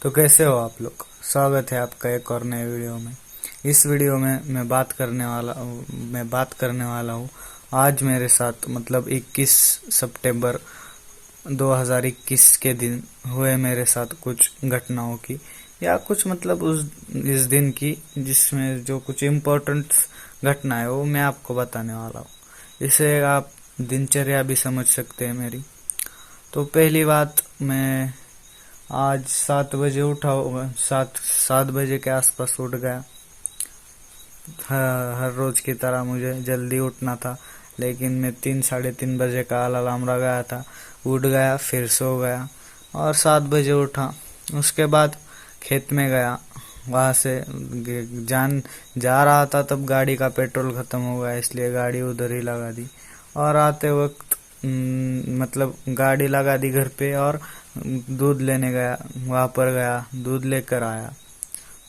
तो कैसे हो आप लोग। स्वागत है आपका एक और नए वीडियो में। इस वीडियो में मैं बात करने वाला हूँ। आज मेरे साथ मतलब 21 सितंबर 2021 के दिन हुए मेरे साथ कुछ घटनाओं की, या कुछ मतलब उस इस दिन की जिसमें जो कुछ इम्पोर्टेंट घटना है वो मैं आपको बताने वाला हूँ। इसे आप दिनचर्या भी समझ सकते हैं मेरी। तो पहली बात, मैं आज 7 बजे उठा होगा, 7 बजे के आसपास उठ गया। हर रोज की तरह मुझे जल्दी उठना था, लेकिन मैं 3 साढ़े 3 बजे का अलार्म लगाया था। उठ गया, फिर सो गया और 7 बजे उठा। उसके बाद खेत में गया। वहां से जान जा रहा था, तब गाड़ी का पेट्रोल खत्म हो गया, इसलिए गाड़ी उधर ही लगा दी। और आते वक्त मतलब गाड़ी लगा दी घर पे, और दूध लेने गया। वहां पर गया, दूध लेकर आया,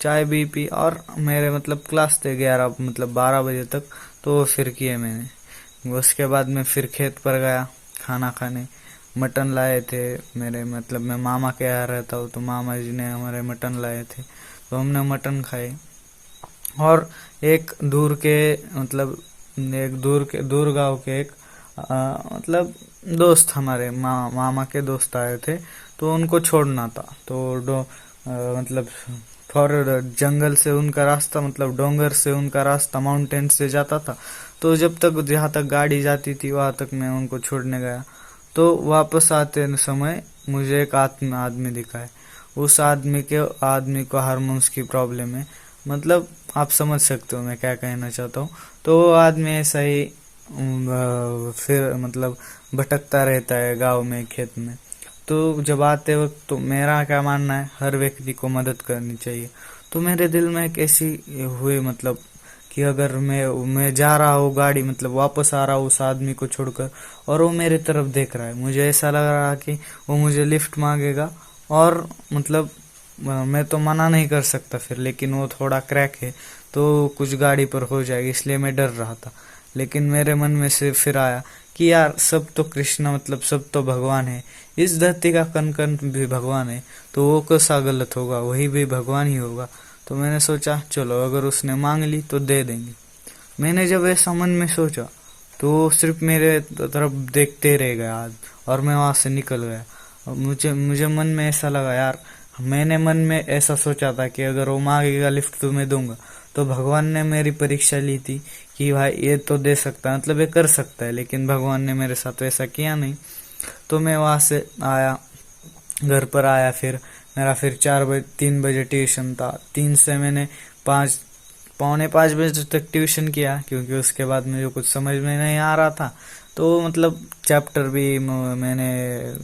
चाय भी पी, और मेरे मतलब क्लास थे 11 मतलब 12 बजे तक, तो फिर किए मैंने। उसके बाद मैं फिर खेत पर गया खाना खाने। मटन लाए थे मेरे, मतलब मैं मामा के यहाँ रहता हूँ, तो मामा जी ने हमारे मटन लाए थे, तो हमने मटन खाए। और एक दूर के मतलब दूर गांव के एक मतलब दोस्त, हमारे मामा के दोस्त आए थे, तो उनको छोड़ना था। तो मतलब फॉर जंगल से उनका रास्ता, मतलब डोंगर से उनका रास्ता माउंटेन से जाता था। तो जब तक जहाँ तक गाड़ी जाती थी वहां तक मैं उनको छोड़ने गया। तो वापस आते समय मुझे एक आदमी दिखा है। उस आदमी को हार्मोन्स की प्रॉब्लम है। मतलब आप समझ सकते हो मैं क्या कहना चाहता हूँ। तो वो आदमी ऐसा ही फिर मतलब भटकता रहता है गांव में, खेत में। तो जब आते वक्त, तो मेरा क्या मानना है, हर व्यक्ति को मदद करनी चाहिए। तो मेरे दिल में एक ऐसी हुई मतलब कि अगर मैं जा रहा हूँ गाड़ी, मतलब वापस आ रहा हूँ उस आदमी को छोड़कर, और वो मेरी तरफ देख रहा है, मुझे ऐसा लग रहा कि वो मुझे लिफ्ट मांगेगा। और मतलब मैं तो मना नहीं कर सकता फिर, लेकिन वो थोड़ा क्रैक है, तो कुछ गाड़ी पर हो जाएगी, इसलिए मैं डर रहा था। लेकिन मेरे मन में से फिर आया कि यार सब तो कृष्ण, मतलब सब तो भगवान है, इस धरती का कण कण भी भगवान है, तो वो कैसा गलत होगा, वही भी भगवान ही होगा। तो मैंने सोचा चलो अगर उसने मांग ली तो दे देंगे। मैंने जब ऐसा मन में सोचा, तो वो सिर्फ मेरे तरफ देखते रह गया, और मैं वहां से निकल गया। और मुझे मुझे मन में ऐसा लगा यार, मैंने मन में ऐसा सोचा था कि अगर वो मांगेगा लिफ्ट तो मैं दूंगा। तो भगवान ने मेरी परीक्षा ली थी कि भाई ये तो दे सकता है, मतलब ये कर सकता है, लेकिन भगवान ने मेरे साथ वैसा किया नहीं। तो मैं वहां से आया, घर पर आया। फिर मेरा फिर 3 बजे ट्यूशन था। 3 से मैंने 5 पौने 5 बजे तक ट्यूशन किया, क्योंकि उसके बाद मुझे कुछ समझ में नहीं आ रहा था। तो मतलब चैप्टर भी मैंने,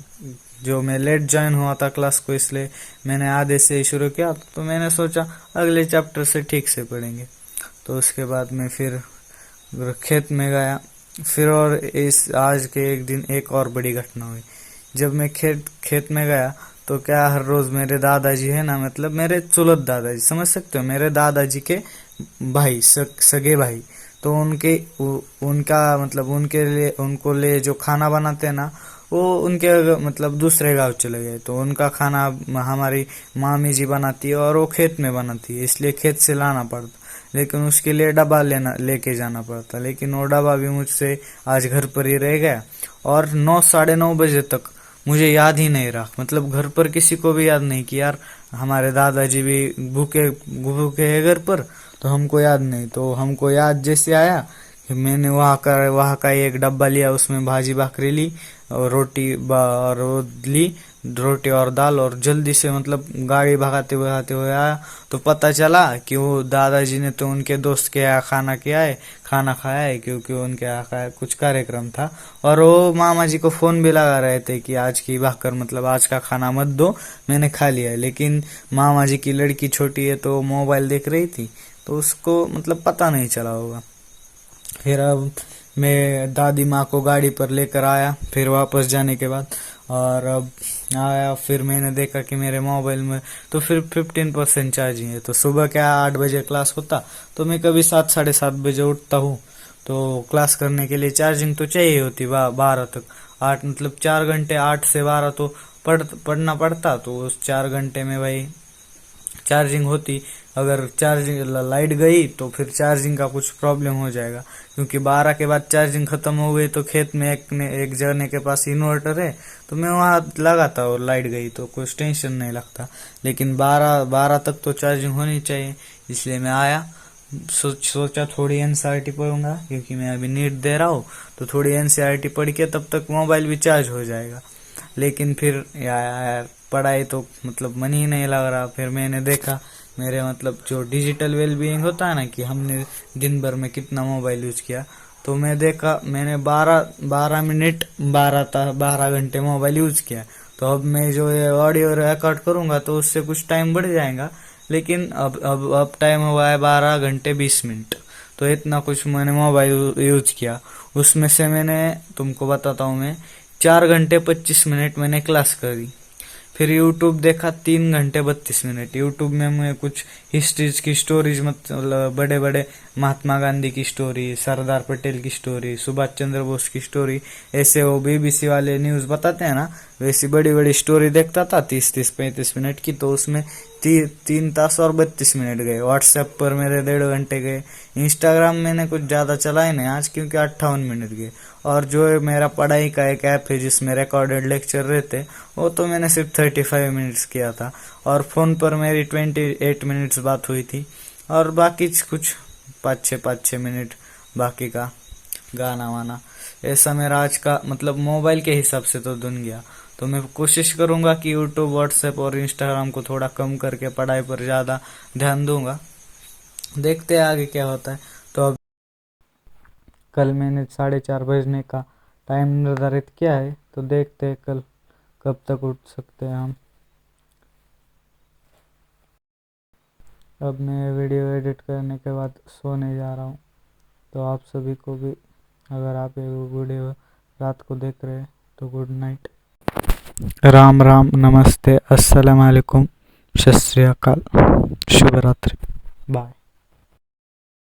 जो मैं लेट ज्वाइन हुआ था क्लास को, इसलिए मैंने आधे से ही शुरू किया। तो मैंने सोचा अगले चैप्टर से ठीक से पढ़ेंगे। तो उसके बाद मैं फिर खेत में गया। फिर और इस आज के एक दिन एक और बड़ी घटना हुई। जब मैं खेत में गया, तो क्या हर रोज मेरे दादाजी है ना, मतलब मेरे चुलत दादाजी, समझ सकते हो, मेरे दादाजी के भाई, सगे भाई। तो उनका मतलब उनको ले जो खाना बनाते हैं ना, वो उनके मतलब दूसरे गांव चले गए। तो उनका खाना हमारी मामी जी बनाती है, और वो खेत में बनाती है, इसलिए खेत से लाना पड़ता। लेकिन उसके लिए डब्बा लेके जाना पड़ता, लेकिन वो डब्बा भी मुझसे आज घर पर ही रह गया। और 9 साढ़े 9 बजे तक मुझे याद ही नहीं रहा, मतलब घर पर किसी को भी याद नहीं कि यार हमारे दादाजी भी भूखे भूखे है घर पर, तो हमको याद नहीं। तो हमको याद जैसे आया कि मैंने वहाँ का एक डब्बा लिया, उसमें भाजी भाकरी ली और और वो ली, रोटी और दाल, और जल्दी से मतलब गाड़ी भगाते हुए आया। तो पता चला कि वो दादाजी ने तो उनके दोस्त के यहाँ खाना खाया है, क्योंकि उनके यहाँ का कुछ कार्यक्रम था। और वो मामा जी को फोन भी लगा रहे थे कि आज की भाकर, मतलब आज का खाना मत दो, मैंने खा लिया है। लेकिन मामा जी की लड़की छोटी है, तो मोबाइल देख रही थी, तो उसको मतलब पता नहीं चला होगा। फिर अब मैं दादी माँ को गाड़ी पर लेकर आया, फिर वापस जाने के बाद, और अब आया, फिर मैंने देखा कि मेरे मोबाइल में तो फिर 15% चार्जिंग है। तो सुबह क्या 8 बजे क्लास होता, तो मैं कभी 7 साढ़े 7 बजे उठता हूँ। तो क्लास करने के लिए चार्जिंग तो चाहिए होती 12 तक, 8 मतलब 4 घंटे, 8 से 12 तो पढ़ना पड़ता, तो उस 4 घंटे में भाई चार्जिंग होती। अगर चार्जिंग लाइट गई तो फिर चार्जिंग का कुछ प्रॉब्लम हो जाएगा, क्योंकि 12 के बाद चार्जिंग खत्म हो गई तो खेत में एक जने के पास इन्वर्टर है, तो मैं वहां लगाता और लाइट गई तो कुछ टेंशन नहीं लगता। लेकिन 12 तक तो चार्जिंग होनी चाहिए, इसलिए मैं आया। सोचा थोड़ी एनसीईआरटी पढ़ूंगा, क्योंकि मैं अभी नीट दे रहा हूँ, तो थोड़ी एनसीईआरटी पढ़ के तब तक मोबाइल भी चार्ज हो जाएगा। लेकिन फिर यार पढ़ाई तो मतलब मन ही नहीं लग रहा। फिर मैंने देखा मेरे मतलब जो डिजिटल वेलबीइंग होता है ना, कि हमने दिन भर में कितना मोबाइल यूज किया, तो मैं देखा मैंने 12 मिनट 12 घंटे मोबाइल यूज किया। तो अब मैं जो ये ऑडियो रिकॉर्ड करूंगा तो उससे कुछ टाइम बढ़ जाएगा, लेकिन अब टाइम हुआ है 12 घंटे 20 मिनट। तो इतना कुछ मैंने मोबाइल यूज किया। उसमें से मैंने तुमको बताता हूँ, मैं 4 घंटे 25 मिनट मैंने क्लास करी। फिर यूट्यूब देखा 3 घंटे 32 मिनट। यूट्यूब में मैं कुछ हिस्ट्रीज की स्टोरीज, मतलब बड़े बड़े महात्मा गांधी की स्टोरी, सरदार पटेल की स्टोरी, सुभाष चंद्र बोस की स्टोरी, ऐसे वो बीबीसी वाले न्यूज बताते हैं ना, वैसी बड़ी बड़ी स्टोरी देखता था 30-35 मिनट की। तो उसमें 3 तास और 32 मिनट गए। व्हाट्सएप पर मेरे 1.5 घंटे गए। इंस्टाग्राम मैंने कुछ ज्यादा चलाए नहीं आज, क्योंकि 58 मिनट गए। और जो मेरा पढ़ाई का एक ऐप है जिसमें रिकॉर्डेड लेक्चर रहते, वो तो मैंने सिर्फ 35 मिनट्स किया था। और फोन पर मेरी 28 मिनट्स बात हुई थी। और बाकी कुछ 5-6 मिनट बाकी का गाना वाना। ऐसा मेरा आज का मतलब मोबाइल के हिसाब से तो दिन गया। तो मैं कोशिश करूंगा कि यूट्यूब, व्हाट्सएप और इंस्टाग्राम को थोड़ा कम करके पढ़ाई पर ज्यादा ध्यान दूंगा। देखते हैं आगे क्या होता है। तो अब कल मैंने 4:30 बजने का टाइम निर्धारित किया है, तो देखते हैं कल कब तक उठ सकते हैं हम। अब मैं वीडियो एडिट करने के बाद सोने जा रहा हूँ। तो आप सभी को भी, अगर आप ये वीडियो रात को देख रहे हैं तो गुड नाइट, राम राम, नमस्ते, अस्सलाम वालेकुम, सत श्री अकाल, शुभ रात्रि, बाय।